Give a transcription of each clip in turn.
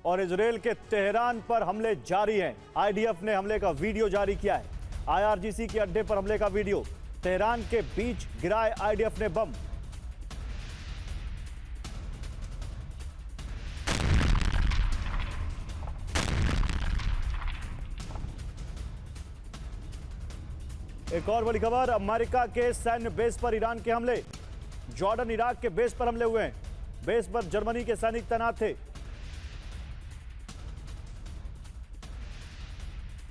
और इजरायल के तेहरान पर हमले जारी हैं। आईडीएफ ने हमले का वीडियो जारी किया है। आईआरजीसी के अड्डे पर हमले का वीडियो। तेहरान के बीच गिराए आईडीएफ ने बम। एक और बड़ी खबर, अमेरिका के सैन्य बेस पर ईरान के हमले। जॉर्डन इराक के बेस पर हमले हुए हैं। बेस पर जर्मनी के सैनिक तैनात थे।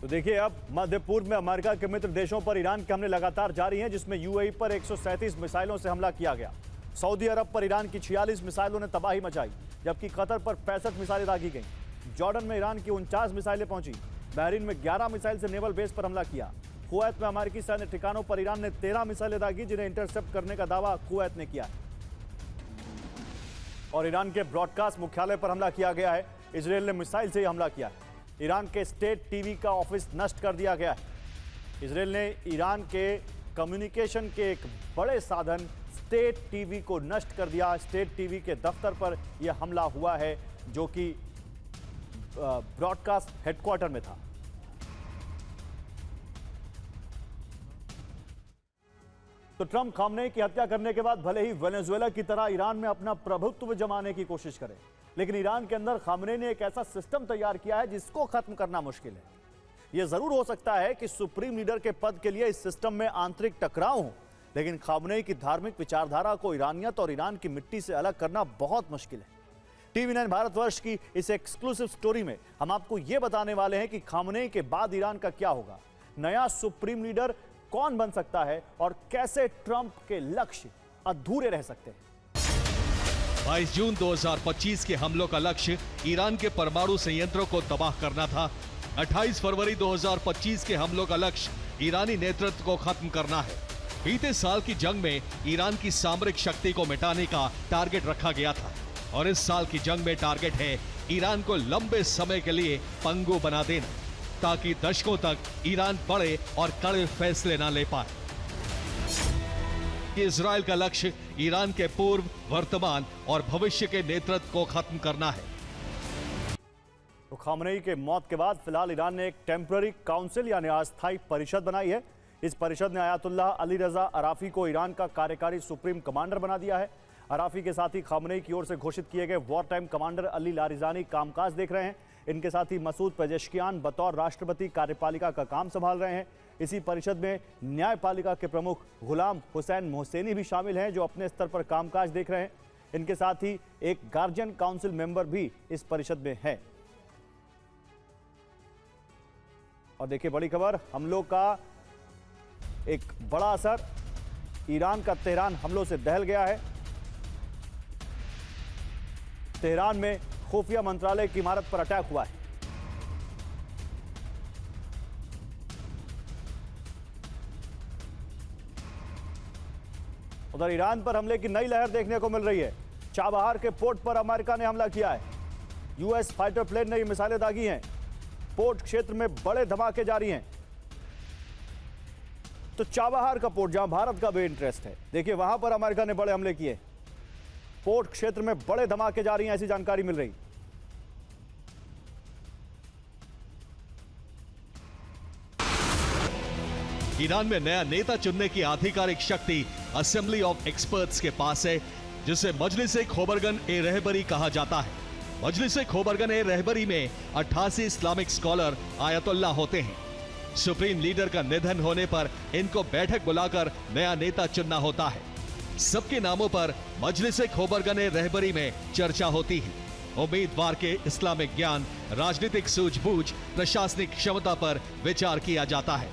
तो देखिए, अब मध्य पूर्व में अमेरिका के मित्र देशों पर ईरान के हमले लगातार जारी हैं, जिसमें यूएई पर 137 मिसाइलों से हमला किया गया। सऊदी अरब पर ईरान की 46 मिसाइलों ने तबाही मचाई, जबकि कतर पर 65 मिसाइलें दागी गईं। जॉर्डन में ईरान की 49 मिसाइलें पहुंची। बहरीन में 11 मिसाइल से नेवल बेस पर हमला किया। कुवैत में अमेरिकी सैन्य ठिकानों पर ईरान ने 13 मिसाइलें दागी, जिन्हें इंटरसेप्ट करने का दावा कुवैत ने किया है। और ईरान के ब्रॉडकास्ट मुख्यालय पर हमला किया गया है। इजरायल ने मिसाइल से ही हमला किया है। ईरान के स्टेट टीवी का ऑफिस नष्ट कर दिया गया है। इजरायल ने ईरान के कम्युनिकेशन के एक बड़े साधन स्टेट टीवी को नष्ट कर दिया। स्टेट टीवी के दफ्तर पर यह हमला हुआ है, जो कि ब्रॉडकास्ट हेडक्वार्टर में था। तो ट्रंप खामनेई की हत्या करने के बाद भले ही वेनेजुएला की तरह ईरान में अपना प्रभुत्व जमाने की कोशिश करें, लेकिन ईरान के अंदर खामनेई ने एक ऐसा सिस्टम तैयार किया है जिसको खत्म करना मुश्किल है। यह जरूर हो सकता है कि सुप्रीम लीडर के पद के लिए इस सिस्टम में आंतरिक टकराव हो, लेकिन खामनेई की धार्मिक विचारधारा को ईरानियत और ईरान की मिट्टी से अलग करना बहुत मुश्किल है। टीवी 9 भारतवर्ष की इस एक्सक्लूसिव स्टोरी में हम आपको यह बताने वाले हैं कि खामनेई के बाद ईरान का क्या होगा, नया सुप्रीम लीडर कौन बन सकता है और कैसे ट्रंप के लक्ष्य अधूरे रह सकते हैं। 22 जून 2025 के हमलों का लक्ष्य ईरान के परमाणु संयंत्रों को तबाह करना था। 28 फरवरी 2025 के हमलों का लक्ष्य ईरानी नेतृत्व को खत्म करना है। बीते साल की जंग में ईरान की सामरिक शक्ति को मिटाने का टारगेट रखा गया था और इस साल की जंग में टारगेट है ईरान को लंबे समय के लिए पंगु बना देना, ताकि दशकों तक ईरान बड़े और कड़े फैसले न ले पाए। इजराइल का लक्ष्य ईरान के पूर्व, वर्तमान और भविष्य के नेतृत्व को खत्म करना है। तो खामनेई के मौत के बाद फिलहाल ईरान ने एक टेम्पररी काउंसिल यानी अस्थायी परिषद बनाई है। इस परिषद ने आयतुल्लाह अली रजा अराफी को ईरान का कार्यकारी सुप्रीम कमांडर बना दिया है। अराफी के साथ ही खामनेई की ओर से घोषित किए गए war time commander Ali Larijani कामकाज देख रहे हैं। इनके साथ ही मसूद पेजेश्कियान बतौर राष्ट्रपति कार्यपालिका का काम संभाल रहे हैं। इसी परिषद में न्यायपालिका के प्रमुख गुलाम हुसैन मोहसेनी भी शामिल हैं, जो अपने स्तर पर कामकाज देख रहे हैं। इनके साथ ही एक गार्जियन काउंसिल मेंबर भी इस परिषद में है। और देखिए, बड़ी खबर, हमलों का एक बड़ा असर, ईरान का तेहरान हमलों से दहल गया है। तेहरान में खुफिया मंत्रालय की इमारत पर अटैक हुआ है। उधर ईरान पर हमले की नई लहर देखने को मिल रही है। चाबहार के पोर्ट पर अमेरिका ने हमला किया है। यूएस फाइटर प्लेन ने मिसाइलें दागी हैं। पोर्ट क्षेत्र में बड़े धमाके जारी हैं। तो चाबहार का पोर्ट, जहां भारत का भी इंटरेस्ट है, देखिए वहां पर अमेरिका ने बड़े हमले किए। पोर्ट क्षेत्र में बड़े धमाके जारी हैं, ऐसी जानकारी मिल रही। ईरान में नया नेता चुनने की आधिकारिक शक्ति असेंबली ऑफ एक्सपर्ट्स के पास है, जिसे मजलिस-ए खोबरगन ए रहबरी कहा जाता है। मजलिस-ए खोबरगन ए रहबरी में 88 इस्लामिक स्कॉलर आयतुल्लाह होते हैं। सुप्रीम लीडर का निधन होने पर इनको बैठक बुलाकर नया नेता चुनना होता है। सबके नामों पर मजलिस-ए खोबरगन ए रहबरी में चर्चा होती है। उम्मीदवार के इस्लामिक ज्ञान, राजनीतिक सूझबूझ, प्रशासनिक क्षमता पर विचार किया जाता है।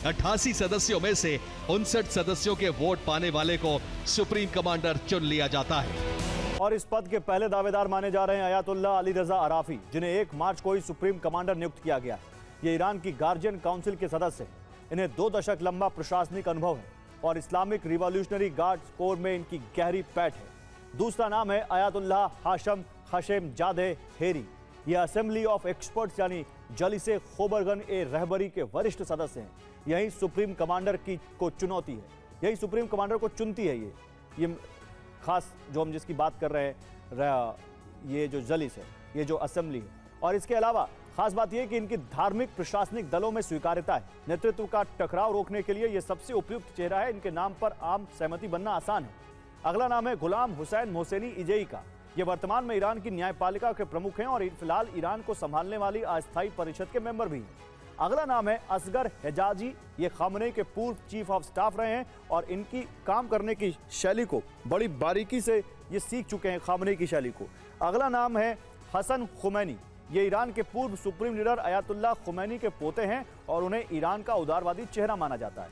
88 सदस्यों में से 59 सदस्यों के वोट पाने वाले को सुप्रीम कमांडर चुन लिया जाता है। और इस पद के पहले दावेदार माने जा रहे हैं आयतुल्लाह अली रजा अराफी, जिन्हें 1 मार्च को ही सुप्रीम कमांडर नियुक्त किया गया। ये ईरान की गार्जियन काउंसिल के सदस्य हैं। इन्हें 2 दशक लंबा प्रशासनिक अनुभव है और इस्लामिक रिवॉल्यूशनरी गार्ड्स कोर में इनकी गहरी पैठ है। दूसरा नाम है अयातुल्लाह हाशम खशेमजादे हेरी। ये असेंबली ऑफ एक्सपर्ट्स यानी जलिसे खोबरगन ए रहबरी के वरिष्ठ सदस्य हैं। यही सुप्रीम कमांडर को चुनौती है, यही सुप्रीम कमांडर को चुनती है। ये खास जो हम जिसकी बात कर रहे हैं, ये जो जलिस है, ये जो असेंबली है। और इसके अलावा खास बात यह कि इनकी धार्मिक प्रशासनिक दलों में स्वीकार्यता है। नेतृत्व का टकराव रोकने के लिए यह सबसे उपयुक्त चेहरा है। इनके नाम पर आम सहमति बनना आसान है। अगला नाम है गुलाम हुसैन मोहसेनी इजेई का। ये वर्तमान में ईरान की न्यायपालिका के प्रमुख हैं और फिलहाल ईरान को संभालने वाली अस्थायी परिषद के मेंबर भी हैं। अगला नाम है असगर हेजाजी। ये खामनेई के पूर्व चीफ ऑफ स्टाफ रहे हैं और इनकी काम करने की शैली को बड़ी बारीकी से ये सीख चुके हैं, खामनेई की शैली को। अगला नाम है हसन खुमैनी। ये ईरान के पूर्व सुप्रीम लीडर अयातुल्लाह खुमैनी के पोते हैं और उन्हें ईरान का उदारवादी चेहरा माना जाता है।